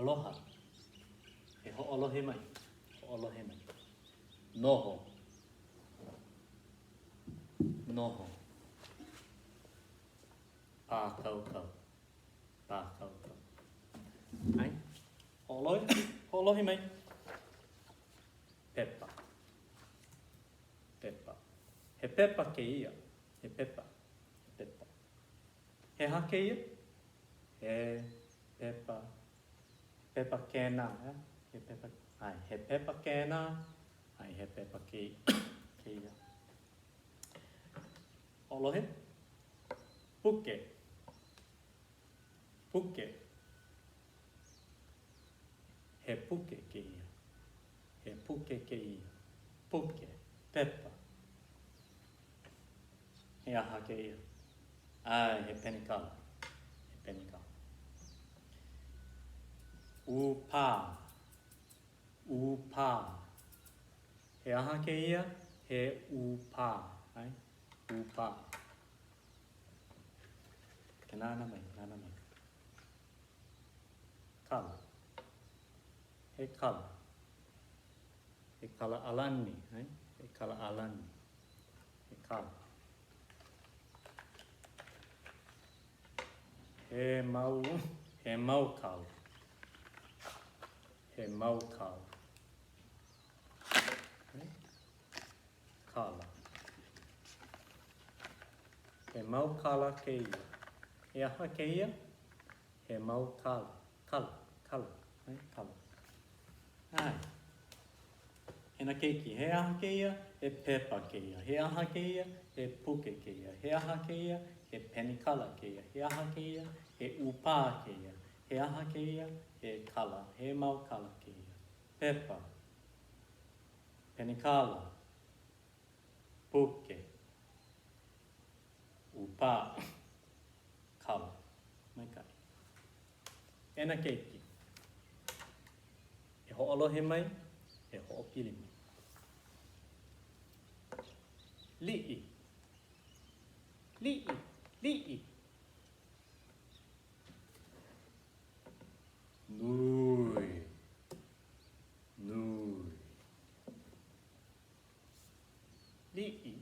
aloha. He ho'olohe mai. Ho'olohe mai. Noho. Noho. Pākaukau. Pākaukau. Ai? Ho'olohe. Ho'olohe mai. Pepa. Pepa. He pepa ke ia. He pepa. Pepa. He hake ia. He pepa. Pepa kena. He pepa. Ai, he pepa kena. Ai, he pepa ke ia. Ho'olohe. Puke. Puke. He puke ke ia. He puke ke ia. Puke. Pepa. He aha ke ia. Ai, he penikala. He penikala. Upa. Upa. He aha ke ia. He upa. Ai, upa. Ke nana mai, nana mai. Kala. He kala. He kala alani, ai? He kala alani. He kala. He mau kala. He mau kala. Ai? Kala. He mau kala ke ia. He aha ke ia. He mau kala. Kala. Kala. Ai? Kala. Ai. Hena keiki. He aha ke ia. He pepa ke ia. He aha ke ia. He puke ke ia. He aha ke ia. He penikala ke ia. He aha ke ia. He upa ke ia. He aha ke ia. He kala. He mau kala ke ia. Pepa. Penikala. Puke. Upa. Kala. Mai kai. Ena keiki. E ho'olohe mai. E ho'opili mai. Li'i. Li'i. Li'i. Nui. Nui. Li'i.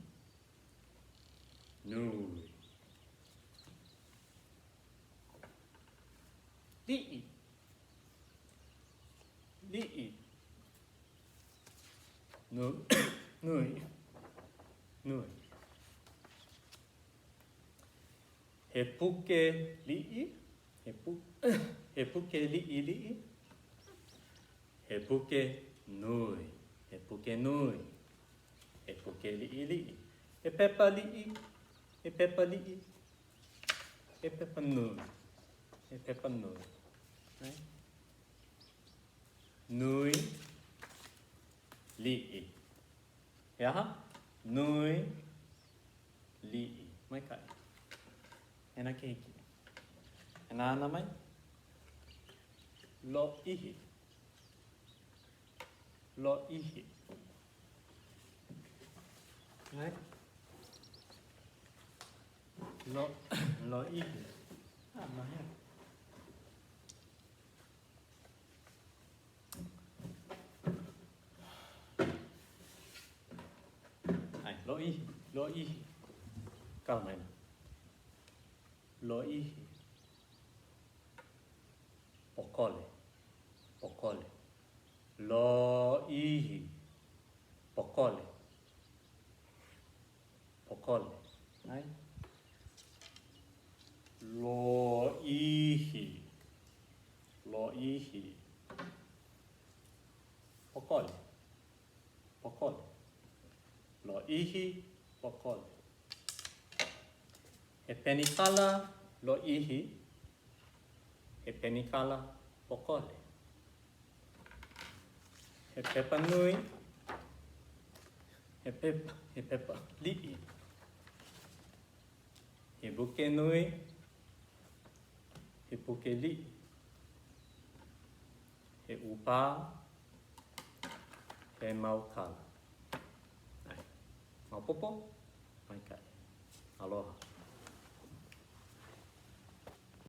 Nui. Li'i. Li'i. Nui. Nui. Nui. He puke li'i. He puke li'i li'i. He puke nui. He puke nui. He puke li'i li'i. He pepa li'i. He pepa li'i. He pepa nui. He pepa nui. Right? Nui. Li'i. He aha? Nui. Li'i. Mai kai. Ena keiki. Ena ana mai. Lo ihi. Lo ihi. Right? Lo ihi. Ah, no here. Ai, lo ihi. Lo ihi. Kala mai. Lo ihi. Pokole. Pokole. Lo ihi. Pokole. Pokole. Ai? Lo ihi. Lo ihi. Pokole. Pokole. Lo ihi. Pokole. He penikala. Lo ihi. He penikala. Pokole. He pepa nui. He pepa li'i. He puke nui. He puke li'i. He upa. He mau kala. Ai. Mau popo. Mai kai. Aloha.